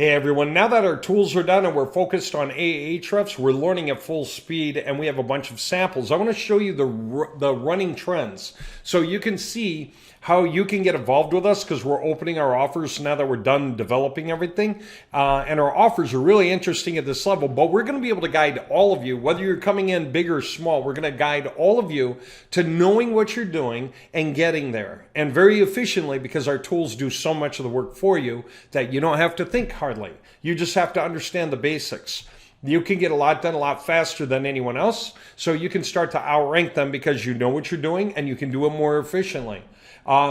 Hey everyone, now that our tools are done and we're focused on Ahrefs, we're learning at full speed and we have a bunch of samples. I want to show you the running trends so you can see how you can get involved with us because we're opening our offers now that we're done developing everything. And our offers are really interesting at this level, but we're going to be able to guide all of you, whether you're coming in big or small, we're going to guide all of you to knowing what you're doing and getting there. And very efficiently because our tools do so much of the work for you that you don't have to think hardly. You just have to understand the basics. You can get a lot done a lot faster than anyone else, so you can start to outrank them because you know what you're doing and you can do it more efficiently.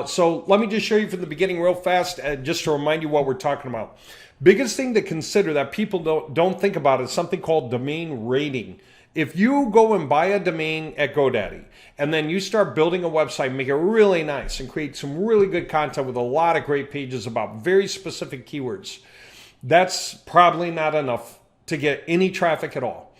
So let me just show you from the beginning real fast, just to remind you what we're talking about. Biggest thing to consider that people don't think about is something called domain rating. If you go and buy a domain at GoDaddy and then you start building a website, make it really nice and create some really good content with a lot of great pages about very specific keywords, that's probably not enough to get any traffic at all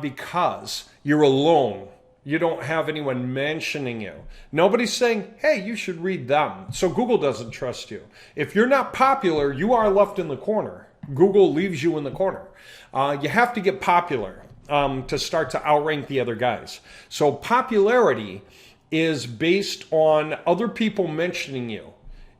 because you're alone. You don't have anyone mentioning you. Nobody's saying, hey, you should read them. So Google doesn't trust you. If you're not popular, you are left in the corner. Google leaves you in the corner. You have to get popular to start to outrank the other guys. So popularity is based on other people mentioning you.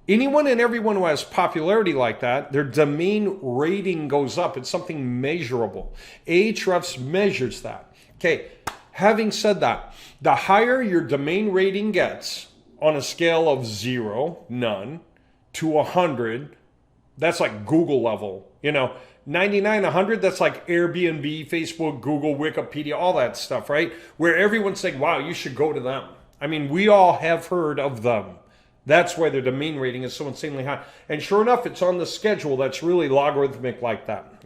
Anyone and everyone who has popularity like that, their domain rating goes up. It's something measurable. Ahrefs measures that. Okay. Having said that, the higher your domain rating gets on a scale of 0, none, to 100, that's like Google level. 99, 100, that's like Airbnb, Facebook, Google, Wikipedia, all that stuff, right? Where everyone's saying, wow, you should go to them. I mean, we all have heard of them. That's why their domain rating is so insanely high. And sure enough, it's on the schedule that's really logarithmic like that.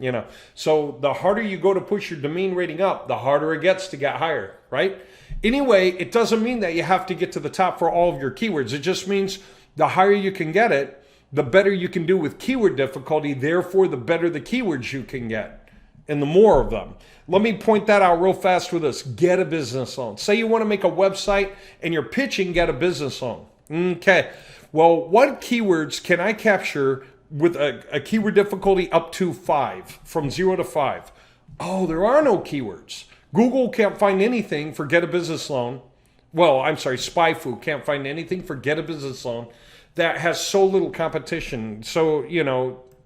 So the harder you go to push your domain rating up, the harder it gets to get higher, right? Anyway, it doesn't mean that you have to get to the top for all of your keywords. It just means the higher you can get it, the better you can do with keyword difficulty. Therefore, the better the keywords you can get and the more of them. Let me point that out real fast with this. Get a business loan. Say you want to make a website and you're pitching get a business loan. Okay, well, what keywords can I capture with a keyword difficulty up to 5, from 0 to 5? Oh, there are no keywords. Google can't find anything for get a business loan. Well, I'm sorry, SpyFu can't find anything for get a business loan that has so little competition. So,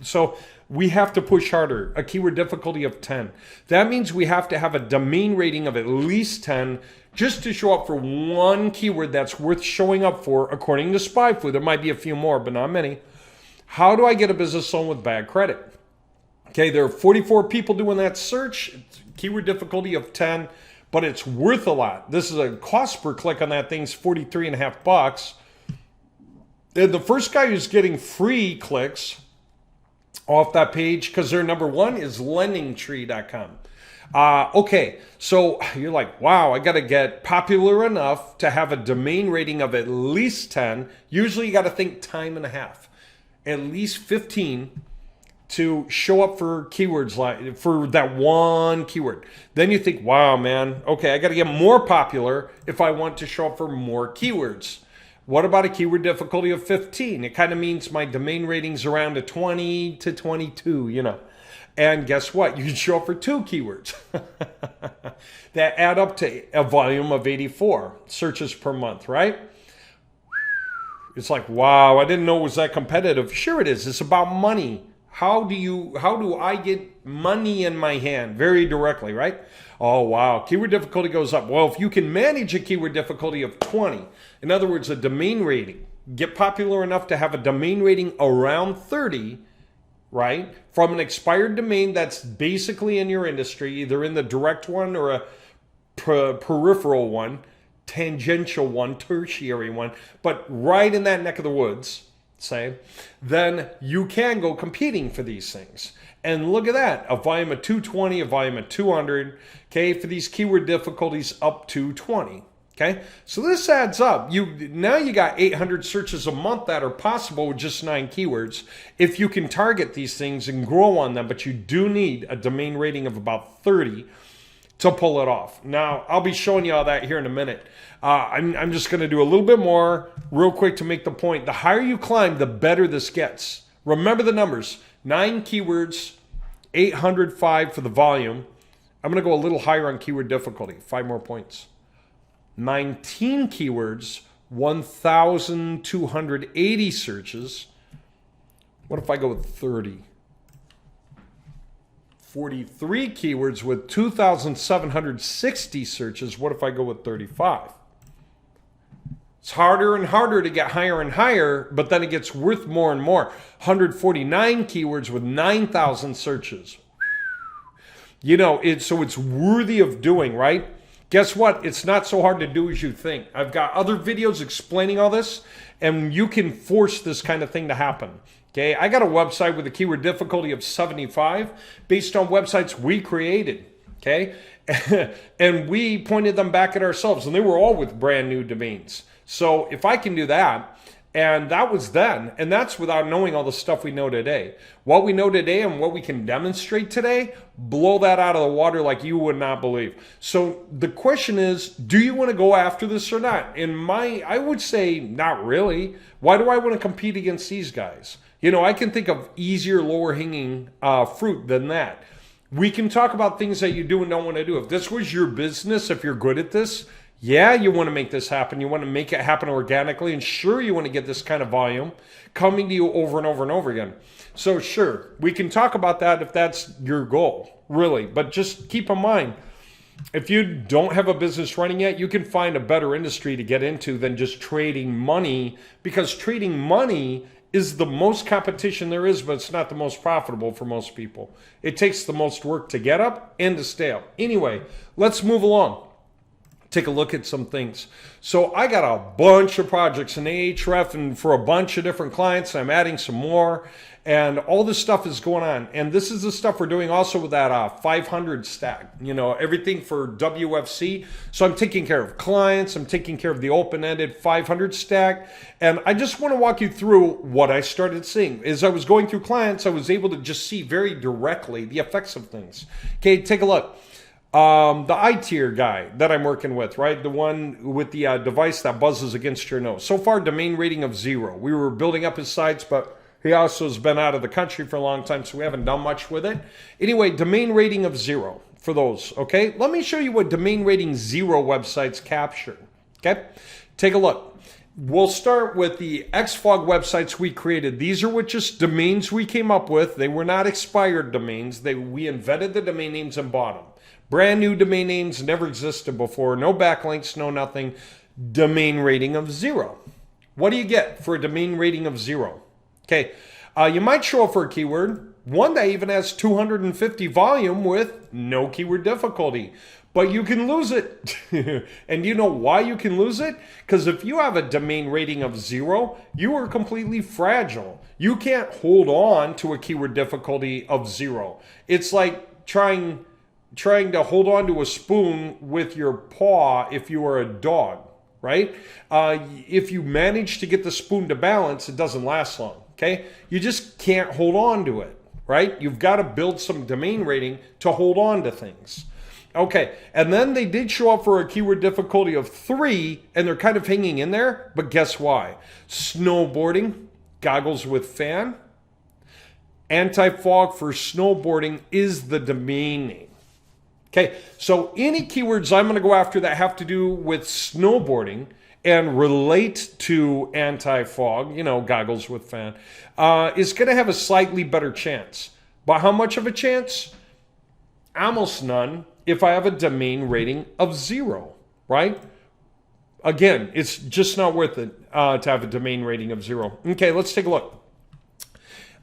so we have to push harder, a keyword difficulty of 10. That means we have to have a domain rating of at least 10 just to show up for one keyword that's worth showing up for, according to SpyFu. There might be a few more, but not many. How do I get a business loan with bad credit? Okay, there are 44 people doing that search, keyword difficulty of 10, but it's worth a lot. This is a cost per click on that thing's $43.50. And the first guy who's getting free clicks off that page, because their number one, is lendingtree.com. Okay, so you're like, wow, I got to get popular enough to have a domain rating of at least 10. Usually you got to think time and a half, at least 15 to show up for keywords, like for that one keyword. Then you think, wow, man, okay, I got to get more popular if I want to show up for more keywords. What about a keyword difficulty of 15? It kind of means my domain rating's around a 20 to 22, And guess what? You can show up for 2 keywords that add up to a volume of 84 searches per month, right? It's like, wow, I didn't know it was that competitive. Sure it is. It's about money. How do I get money in my hand? Very directly, right? Oh, wow. Keyword difficulty goes up. Well, if you can manage a keyword difficulty of 20, in other words, a domain rating, get popular enough to have a domain rating around 30, right? From an expired domain that's basically in your industry, either in the direct one or a peripheral one, tangential one, tertiary one, but right in that neck of the woods, say, then you can go competing for these things. And look at that, a volume of 220, a volume of 200, okay, for these keyword difficulties up to 20. Okay, so this adds up. Now you got 800 searches a month that are possible with just 9 keywords if you can target these things and grow on them, but you do need a domain rating of about 30 to pull it off. Now, I'll be showing you all that here in a minute. I'm just going to do a little bit more real quick to make the point. The higher you climb, the better this gets. Remember the numbers. 9 keywords, 805 for the volume. I'm going to go a little higher on keyword difficulty, 5 more points. 19 keywords, 1,280 searches. What if I go with 30? 43 keywords with 2,760 searches. What if I go with 35? It's harder and harder to get higher and higher, but then it gets worth more and more. 149 keywords with 9,000 searches. You know, so it's worthy of doing, right? Guess what? It's not so hard to do as you think. I've got other videos explaining all this, and you can force this kind of thing to happen. Okay, I got a website with a keyword difficulty of 75 based on websites we created. Okay, and we pointed them back at ourselves, and they were all with brand new domains. So if I can do that, and that was then, and that's without knowing all the stuff we know today. What we know today and what we can demonstrate today, blow that out of the water like you would not believe. So the question is, do you want to go after this or not? I would say not really. Why do I want to compete against these guys? You know, I can think of easier, lower hanging fruit than that. We can talk about things that you do and don't want to do. If this was your business, if you're good at this, yeah, you want to make this happen. You want to make it happen organically. And sure, you want to get this kind of volume coming to you over and over and over again. So sure, we can talk about that if that's your goal, really. But just keep in mind, if you don't have a business running yet, you can find a better industry to get into than just trading money, because trading money is the most competition there is, but it's not the most profitable for most people. It takes the most work to get up and to stay up. Anyway, let's move along. Take a look at some things. So I got a bunch of projects in Ahrefs and for a bunch of different clients. I'm adding some more, and all this stuff is going on. And this is the stuff we're doing also with that 500 stack, you know, everything for WFC. So I'm taking care of clients. I'm taking care of the open-ended 500 stack. And I just want to walk you through what I started seeing. As I was going through clients, I was able to just see very directly the effects of things. Okay, take a look. The I-tier guy that I'm working with, right? The one with the device that buzzes against your nose. So far, domain rating of 0. We were building up his sites, but he also has been out of the country for a long time, so we haven't done much with it. Anyway, domain rating of 0 for those, okay? Let me show you what domain rating 0 websites capture, okay? Take a look. We'll start with the XFOG websites we created. These are with just domains we came up with. They were not expired domains. We invented the domain names and bought them. Brand new domain names, never existed before. No backlinks, no nothing. Domain rating of 0. What do you get for a domain rating of 0? Okay, you might show up for a keyword. One that even has 250 volume with no keyword difficulty. But you can lose it. And you know why you can lose it? Because if you have a domain rating of 0, you are completely fragile. You can't hold on to a keyword difficulty of 0. It's like trying to hold on to a spoon with your paw if you are a dog, right? If you manage to get the spoon to balance, it doesn't last long, okay? You just can't hold on to it, right? You've got to build some domain rating to hold on to things. Okay, and then they did show up for a keyword difficulty of 3, and they're kind of hanging in there, but guess why? Snowboarding, goggles with fan, anti-fog for snowboarding is the domain name. Okay, so any keywords I'm going to go after that have to do with snowboarding and relate to anti-fog, you know, goggles with fan, is going to have a slightly better chance. But how much of a chance? Almost none if I have a domain rating of 0, right? Again, it's just not worth it to have a domain rating of 0. Okay, let's take a look.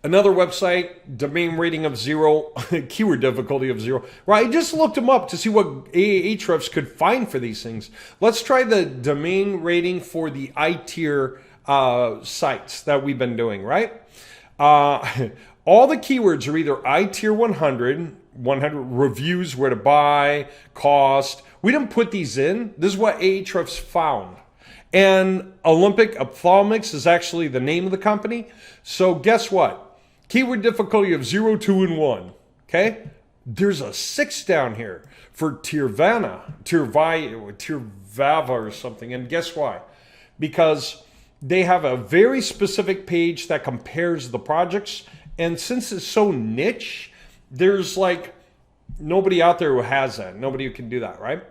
Another website, domain rating of 0, keyword difficulty of 0. Right, I just looked them up to see what Ahrefs could find for these things. Let's try the domain rating for the I-tier sites that we've been doing, right? All the keywords are either I-tier 100 reviews, where to buy, cost. We didn't put these in. This is what Ahrefs found. And Olympic Ophthalmics is actually the name of the company. So guess what? Keyword difficulty of 0, 2, and 1. Okay? There's a 6 down here for Tirvava or something. And guess why? Because they have a very specific page that compares the projects, And since it's so niche, there's like nobody out there who has that. Nobody who can do that, right?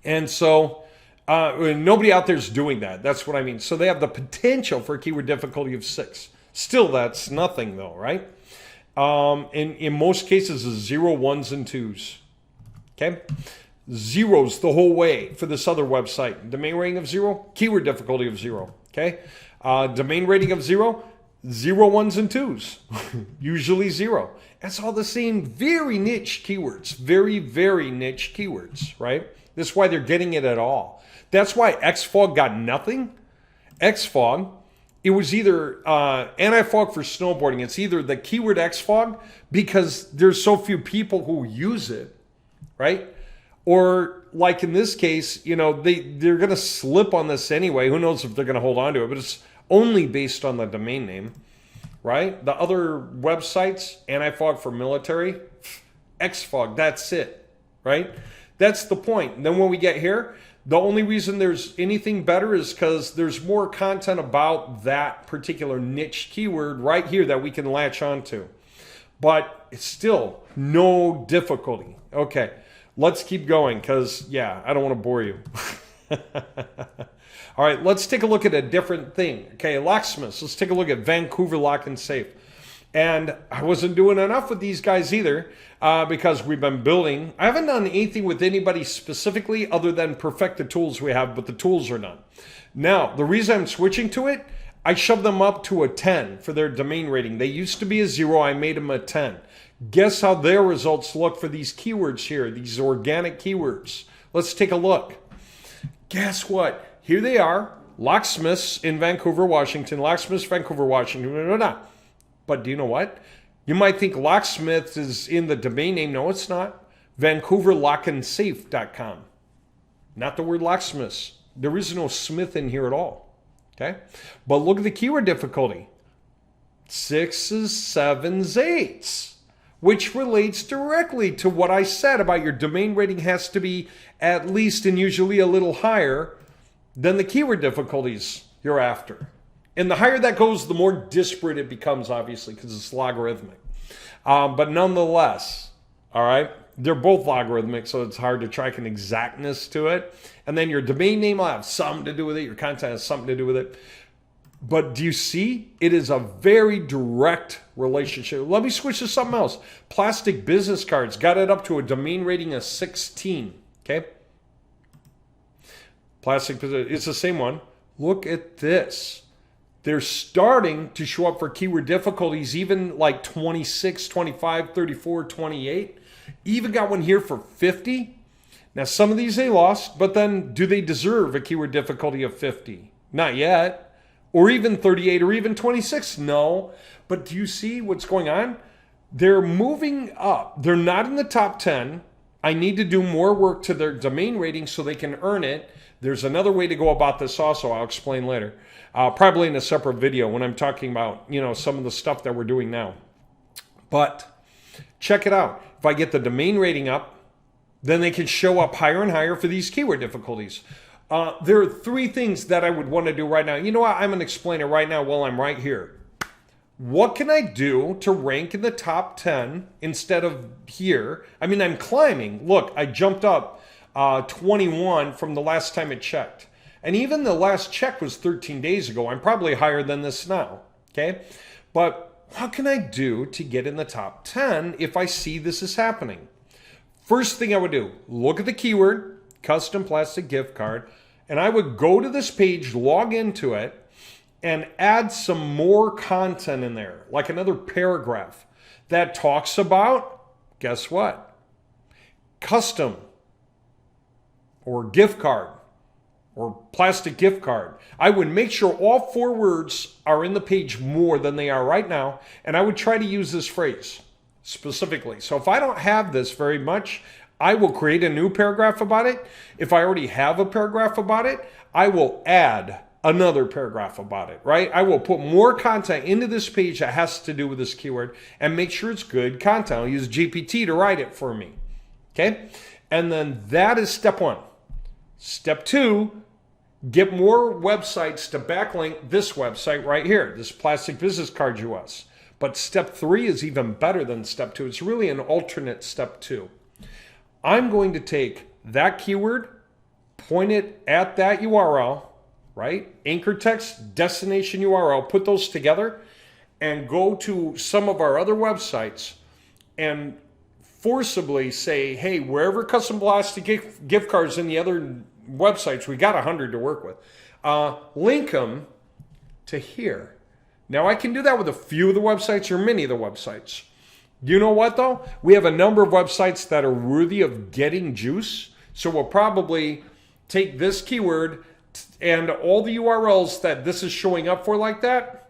And so nobody out there is doing that. That's what I mean. So they have the potential for a keyword difficulty of 6. Still, that's nothing though, right? In most cases, it's 0, 1s, and 2s. Okay? Zeros the whole way for this other website. Domain rating of 0, keyword difficulty of 0. Okay? Domain rating of 0, 0, 1s, and 2s. Usually 0. That's all the same very niche keywords. Very, very niche keywords, right? That's why they're getting it at all. That's why XFog got nothing. XFog, it was either anti-fog for snowboarding. It's either the keyword XFog because there's so few people who use it, right? Or like in this case, you know, they're going to slip on this anyway. Who knows if they're going to hold on to it, but it's only based on the domain name, right? The other websites, anti-fog for military, XFog, that's it, right? That's the point. And then when we get here, the only reason there's anything better is because there's more content about that particular niche keyword right here that we can latch onto. But it's still no difficulty. Okay, let's keep going because, yeah, I don't want to bore you. All right, let's take a look at a different thing. Okay, locksmiths. Let's take a look at Vancouver Lock and Safe. And I wasn't doing enough with these guys either because we've been building. I haven't done anything with anybody specifically other than perfect the tools we have, but the tools are done. Now, the reason I'm switching to it, I shoved them up to a 10 for their domain rating. They used to be a 0. I made them a 10. Guess how their results look for these keywords here, these organic keywords. Let's take a look. Guess what? Here they are, locksmiths in Vancouver, Washington, locksmiths, Vancouver, Washington, blah, blah, blah. But do you know what? You might think locksmith is in the domain name. No, it's not. VancouverLockandSafe.com. Not the word locksmiths. There is no smith in here at all. Okay? But look at the keyword difficulty. 6s, 7s, 8s. Which relates directly to what I said about your domain rating has to be at least and usually a little higher than the keyword difficulties you're after. And the higher that goes, the more disparate it becomes, obviously, because it's logarithmic. But nonetheless, all right, they're both logarithmic, so it's hard to track an exactness to it. And then your domain name will have something to do with it. Your content has something to do with it. But do you see? It is a very direct relationship. Let me switch to something else. Plastic business cards got it up to a domain rating of 16. Okay? Plastic, it's the same one. Look at this. They're starting to show up for keyword difficulties, even like 26, 25, 34, 28. Even got one here for 50. Now, some of these they lost, but then do they deserve a keyword difficulty of 50? Not yet. Or even 38 or even 26? No. But do you see what's going on? They're moving up. They're not in the top 10. I need to do more work to their domain rating so they can earn it. There's another way to go about this also. I'll explain later. Probably in a separate video when I'm talking about, you know, some of the stuff that we're doing now. But check it out. If I get the domain rating up, then they can show up higher and higher for these keyword difficulties. There are 3 things that I would want to do right now. You know what? I'm going to explain it right now while I'm right here. What can I do to rank in the top 10 instead of here? I mean, I'm climbing. Look, I jumped up 21 from the last time it checked. And even the last check was 13 days ago. I'm probably higher than this now, okay? But what can I do to get in the top 10 if I see this is happening? First thing I would do, look at the keyword, custom plastic gift card, and I would go to this page, log into it, and add some more content in there, like another paragraph that talks about, guess what? Custom or gift card or plastic gift card. I would make sure all 4 words are in the page more than they are right now, and I would try to use this phrase specifically. So if I don't have this very much, I will create a new paragraph about it. If I already have a paragraph about it, I will add another paragraph about it, right? I will put more content into this page that has to do with this keyword and make sure it's good content. I'll use GPT to write it for me, okay? And then that is step 1. Step 2, get more websites to backlink this website right here, this Plastic Business Card US. But step 3 is even better than step 2. It's really an alternate step 2. I'm going to take that keyword, point it at that URL, right? Anchor text, destination URL, put those together and go to some of our other websites and forcibly say, hey, wherever Custom Plastic gift cards in the other websites, we got 100 to work with, link them to here. Now I can do that with a few of the websites or many of the websites. You know what though? We have a number of websites that are worthy of getting juice. So we'll probably take this keyword and all the URLs that this is showing up for like that,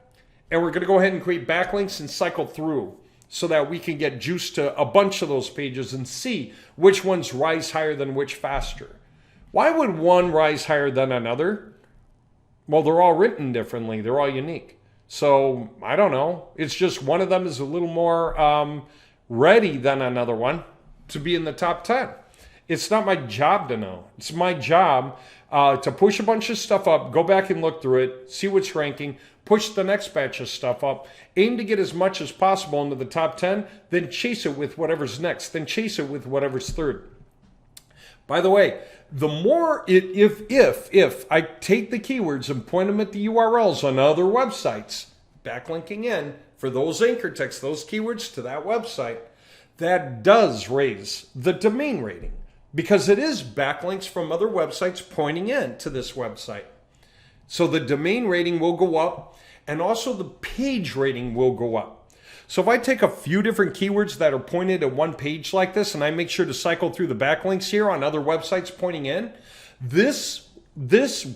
and we're going to go ahead and create backlinks and cycle through so that we can get juice to a bunch of those pages and see which ones rise higher than which faster. Why would one rise higher than another? Well, they're all written differently. They're all unique. So I don't know. It's just one of them is a little more ready than another one to be in the top 10. It's not my job to know. It's my job to push a bunch of stuff up, go back and look through it, see what's ranking, push the next batch of stuff up, aim to get as much as possible into the top 10, then chase it with whatever's next, then chase it with whatever's third. By the way, the more, if I take the keywords and point them at the URLs on other websites, backlinking in for those anchor texts, those keywords to that website, that does raise the domain rating because it is backlinks from other websites pointing in to this website. So the domain rating will go up and also the page rating will go up. So if I take a few different keywords that are pointed at one page like this and I make sure to cycle through the backlinks here on other websites pointing in, this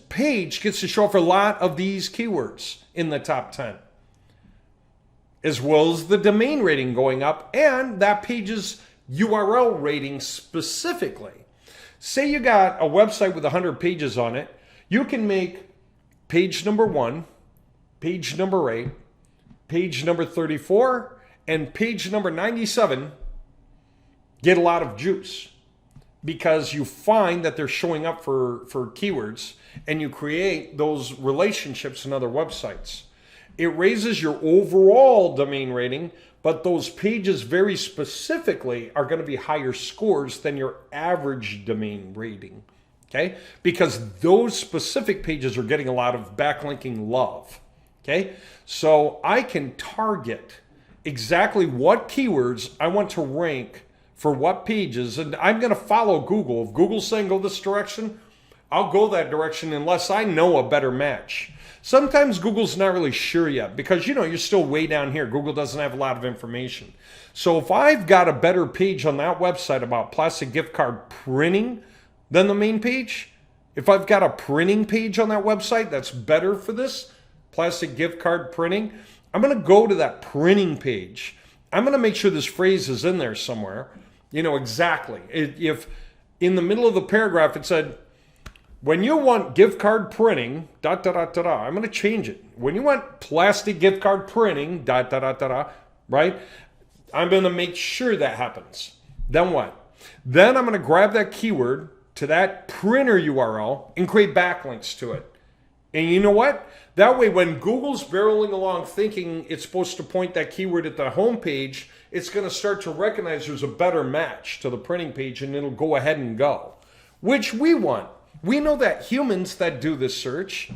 page gets to show up for a lot of these keywords in the top 10. As well as the domain rating going up and that page's URL rating specifically. Say you got a website with 100 pages on it, you can make page number 1, page number 8, page number 34, and page number 97 get a lot of juice because you find that they're showing up for keywords and you create those relationships in other websites. It raises your overall domain rating, but those pages very specifically are going to be higher scores than your average domain rating, okay? Because those specific pages are getting a lot of backlinking love, okay? So I can target exactly what keywords I want to rank for what pages, and I'm going to follow Google. If Google's saying go this direction, I'll go that direction unless I know a better match. Sometimes Google's not really sure yet because, you're still way down here. Google doesn't have a lot of information. So if I've got a better page on that website about plastic gift card printing than the main page, if I've got a printing page on that website that's better for this, plastic gift card printing, I'm going to go to that printing page. I'm going to make sure this phrase is in there somewhere. Exactly. If in the middle of the paragraph it said, when you want gift card printing, I'm going to change it. When you want plastic gift card printing, right? I'm going to make sure that happens. Then what? Then I'm going to grab that keyword to that printer URL and create backlinks to it. And you know what? That way, when Google's barreling along thinking it's supposed to point that keyword at the home page, it's going to start to recognize there's a better match to the printing page and it'll go ahead and go, which we want. We know that humans that do this search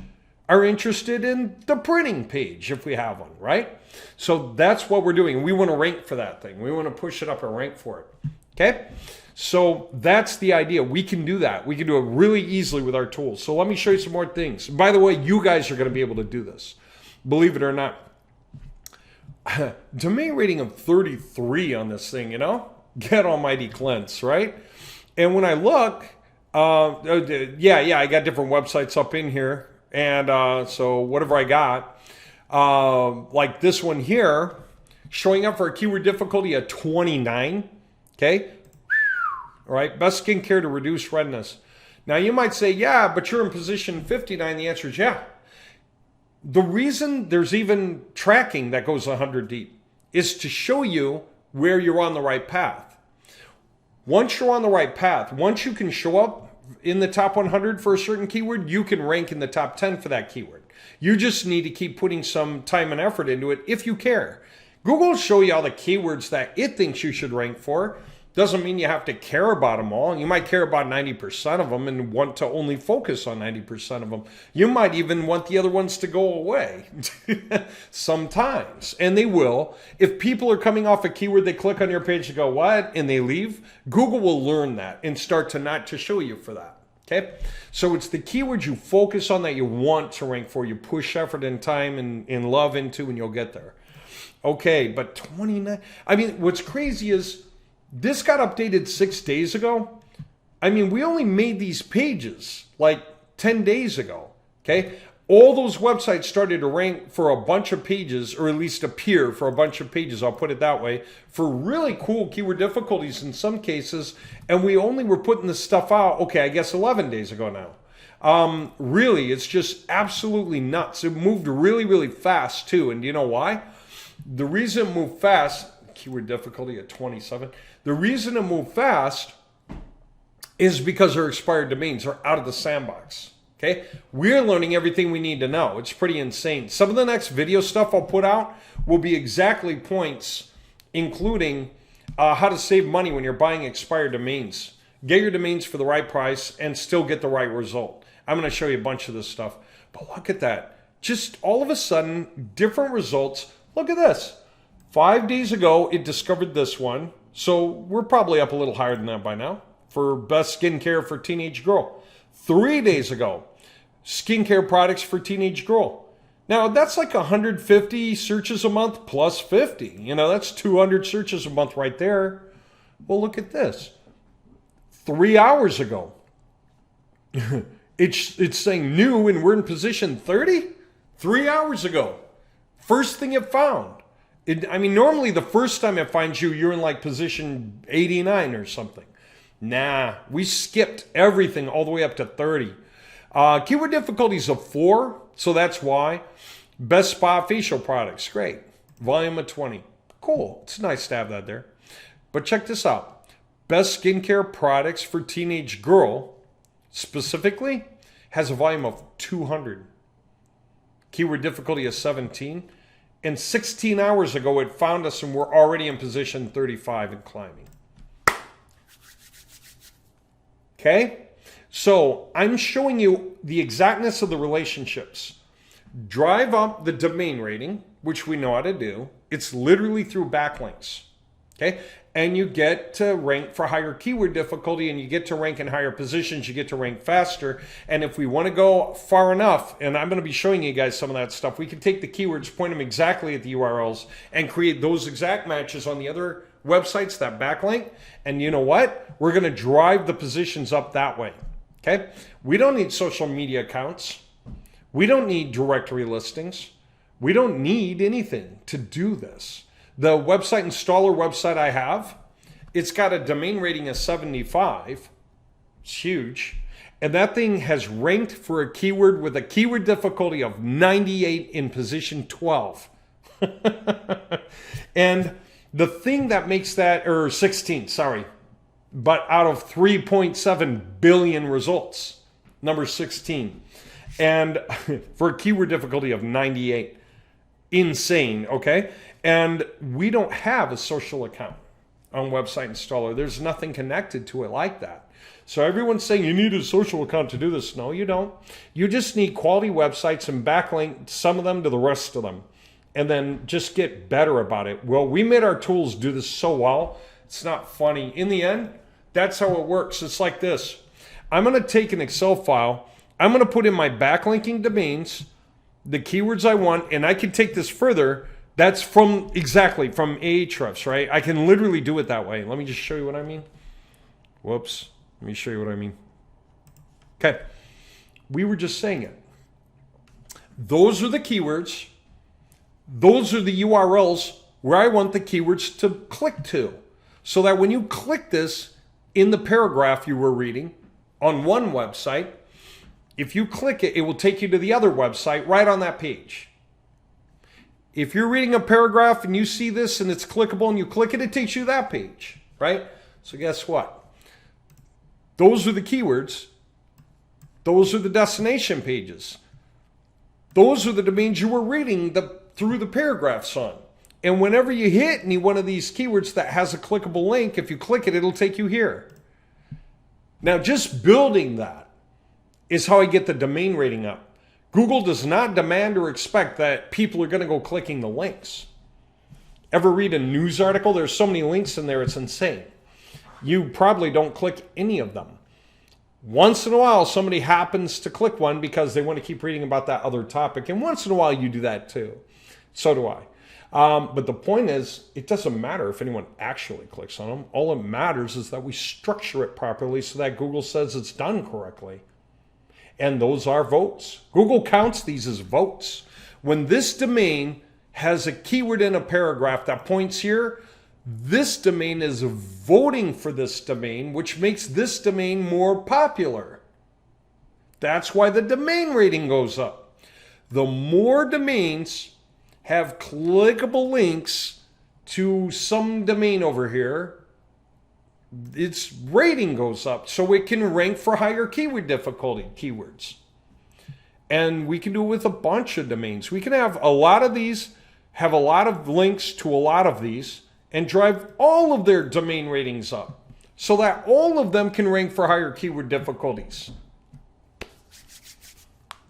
are interested in the printing page if we have one, right? So that's what we're doing. We want to rank for that thing. We want to push it up and rank for it, okay? So that's the idea. We can do that. We can do it really easily with our tools. So let me show you some more things. By the way, you guys are going to be able to do this. Believe it or not. Domain rating of 33 on this thing, Get almighty cleanse, right? And when I look, I got different websites up in here. And so whatever I got, like this one here, showing up for a keyword difficulty at 29, okay? All right, best skincare to reduce redness. Now you might say, yeah, but you're in position 59. The answer is yeah. The reason there's even tracking that goes 100 deep is to show you where you're on the right path. Once you're on the right path, once you can show up in the top 100 for a certain keyword, you can rank in the top 10 for that keyword. You just need to keep putting some time and effort into it if you care. Google will show you all the keywords that it thinks you should rank for. Doesn't mean you have to care about them all. You might care about 90% of them and want to only focus on 90% of them. You might even want the other ones to go away sometimes. And they will. If people are coming off a keyword, they click on your page and go, what? And they leave. Google will learn that and start to not to show you for that. Okay? So it's the keywords you focus on that you want to rank for. You push effort and time and love into, and you'll get there. Okay, but 29. I mean, what's crazy is this got updated 6 days ago. I mean, we only made these pages like 10 days ago, okay? All those websites started to rank for a bunch of pages, or at least appear for a bunch of pages, I'll put it that way, for really cool keyword difficulties in some cases, and we only were putting this stuff out, okay, I guess 11 days ago now. Really, it's just absolutely nuts. It moved really, really fast too, and do you know why? The reason it moved fast, keyword difficulty at 27, the reason it moved fast is because our expired domains are out of the sandbox. Okay, we're learning everything we need to know. It's pretty insane. Some of the next video stuff I'll put out will be exactly points, including how to save money when you're buying expired domains. Get your domains for the right price and still get the right result. I'm going to show you a bunch of this stuff. But look at that. Just all of a sudden, different results. Look at this. 5 days ago, it discovered this one. So we're probably up a little higher than that by now for best skincare for teenage girl. 3 days ago, skincare products for teenage girl. Now that's like 150 searches a month plus 50. You know, that's 200 searches a month right there. Well, look at this. 3 hours ago, it's saying new and we're in position 30. 3 hours ago, first thing it found. I mean, normally the first time it finds you, you're in like position 89 or something. Nah, we skipped everything all the way up to 30. Keyword difficulties of 4, so that's why. Best spa facial products, great. Volume of 20. Cool, it's nice to have that there. But check this out. Best skincare products for teenage girl, specifically, has a volume of 200. Keyword difficulty is 17. And 16 hours ago, it found us and we're already in position 35 and climbing. Okay? So I'm showing you the exactness of the relationships. Drive up the domain rating, which we know how to do. It's literally through backlinks. Okay? And you get to rank for higher keyword difficulty, and you get to rank in higher positions, you get to rank faster. And if we want to go far enough, and I'm going to be showing you guys some of that stuff, we can take the keywords, point them exactly at the URLs, and create those exact matches on the other websites, that backlink. And you know what? We're going to drive the positions up that way. Okay? We don't need social media accounts. We don't need directory listings. We don't need anything to do this. The website installer website I have, it's got a domain rating of 75. It's huge. And that thing has ranked for a keyword with a keyword difficulty of 98 in position 12. And the thing that makes that, or 16, sorry, but out of 3.7 billion results, number 16. And for a keyword difficulty of 98. Insane, okay? And we don't have a social account on Website Installer. There's nothing connected to it like that. So everyone's saying you need a social account to do this. No, you don't. You just need quality websites and backlink some of them to the rest of them. And then just get better about it. Well, we made our tools do this so well, it's not funny. In the end, that's how it works. It's like this. I'm going to take an Excel file. I'm going to put in my backlinking domains, the keywords I want, and I can take this further. That's from Ahrefs, right? I can literally do it that way. Let me just show you what I mean. Whoops. Let me show you what I mean. Okay. We were just saying it. Those are the keywords. Those are the URLs where I want the keywords to click to. So that when you click this in the paragraph you were reading on one website, if you click it, it will take you to the other website right on that page. If you're reading a paragraph and you see this and it's clickable and you click it, it takes you to that page, right? So guess what? Those are the keywords. Those are the destination pages. Those are the domains you were reading through the paragraphs on. And whenever you hit any one of these keywords that has a clickable link, if you click it, it'll take you here. Now, just building that is how I get the domain rating up. Google does not demand or expect that people are going to go clicking the links. Ever read a news article? There's so many links in there, it's insane. You probably don't click any of them. Once in a while, somebody happens to click one because they want to keep reading about that other topic. And once in a while, you do that too. So do I. But the point is, it doesn't matter if anyone actually clicks on them. All that matters is that we structure it properly so that Google says it's done correctly. And those are votes. Google counts these as votes. When this domain has a keyword in a paragraph that points here, this domain is voting for this domain, which makes this domain more popular. That's why the domain rating goes up. The more domains have clickable links to some domain over here, its rating goes up, so it can rank for higher keyword difficulty keywords. And we can do it with a bunch of domains. We can have a lot of these, have a lot of links to a lot of these, and drive all of their domain ratings up so that all of them can rank for higher keyword difficulties.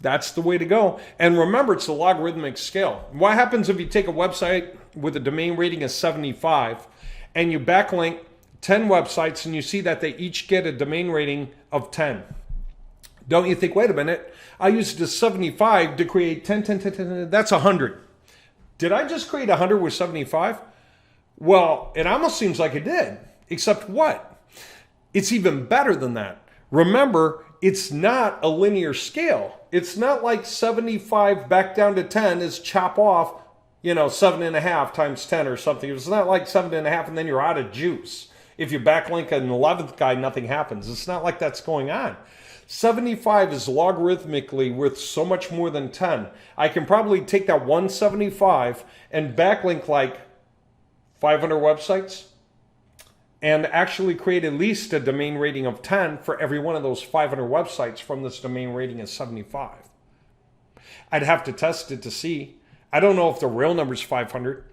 That's the way to go. And remember, it's a logarithmic scale. What happens if you take a website with a domain rating of 75 and you backlink 10 websites and you see that they each get a domain rating of 10? Don't you think, wait a minute, I used a 75 to create 10, that's 100. Did I just create 100 with 75? Well, it almost seems like it did, except what? It's even better than that. Remember, it's not a linear scale. It's not like 75 back down to 10 is chop off, 7.5 times 10 or something. It's not like 7.5 and then you're out of juice. If you backlink an 11th guy, nothing happens. It's not like that's going on. 75 is logarithmically worth so much more than 10. I can probably take that 175 and backlink like 500 websites and actually create at least a domain rating of 10 for every one of those 500 websites from this domain rating of 75. I'd have to test it to see. I don't know if the real number is 500,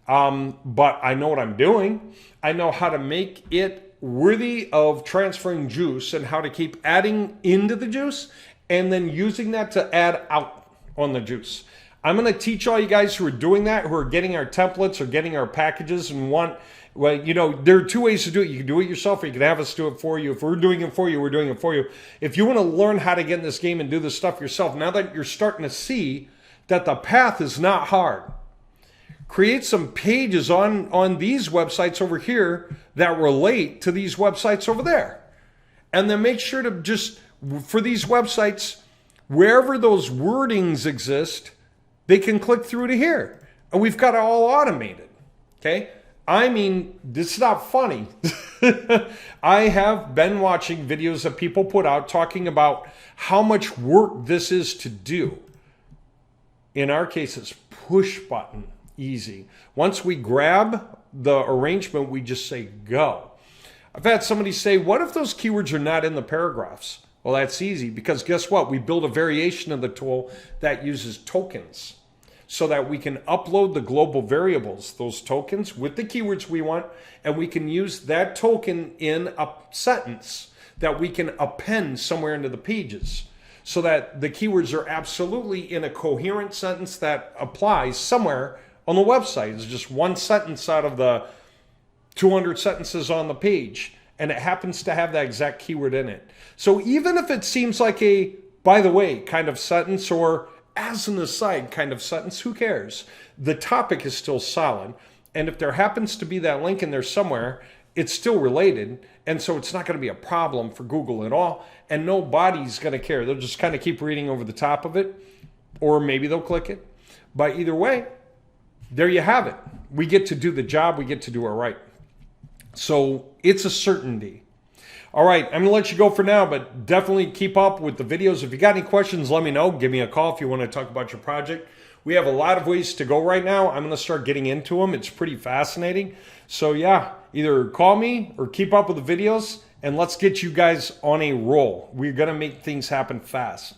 but I know what I'm doing. I know how to make it worthy of transferring juice and how to keep adding into the juice and then using that to add out on the juice. I'm going to teach all you guys who are doing that, who are getting our templates or getting our packages and want, there are two ways to do it. You can do it yourself or you can have us do it for you. If we're doing it for you, we're doing it for you. If you want to learn how to get in this game and do this stuff yourself, now that you're starting to see that the path is not hard, create some pages on these websites over here that relate to these websites over there. And then make sure to just, for these websites, wherever those wordings exist, they can click through to here. And we've got it all automated, okay? I mean, this is not funny. I have been watching videos that people put out talking about how much work this is to do. In our case, it's push button easy. Once we grab the arrangement, we just say go. I've had somebody say, what if those keywords are not in the paragraphs? Well, that's easy because guess what? We build a variation of the tool that uses tokens so that we can upload the global variables, those tokens with the keywords we want, and we can use that token in a sentence that we can append somewhere into the pages so that the keywords are absolutely in a coherent sentence that applies somewhere on the website. It's just one sentence out of the 200 sentences on the page, and it happens to have that exact keyword in it. So even if it seems like a, by the way, kind of sentence or as an aside kind of sentence, who cares? The topic is still solid. And if there happens to be that link in there somewhere, it's still related. And so it's not going to be a problem for Google at all. And nobody's going to care. They'll just kind of keep reading over the top of it. Or maybe they'll click it. But either way, there you have it. We get to do the job. We get to do it right. So it's a certainty. All right, I'm going to let you go for now, but definitely keep up with the videos. If you got any questions, let me know. Give me a call if you want to talk about your project. We have a lot of ways to go right now. I'm going to start getting into them. It's pretty fascinating. So yeah, either call me or keep up with the videos, and let's get you guys on a roll. We're going to make things happen fast.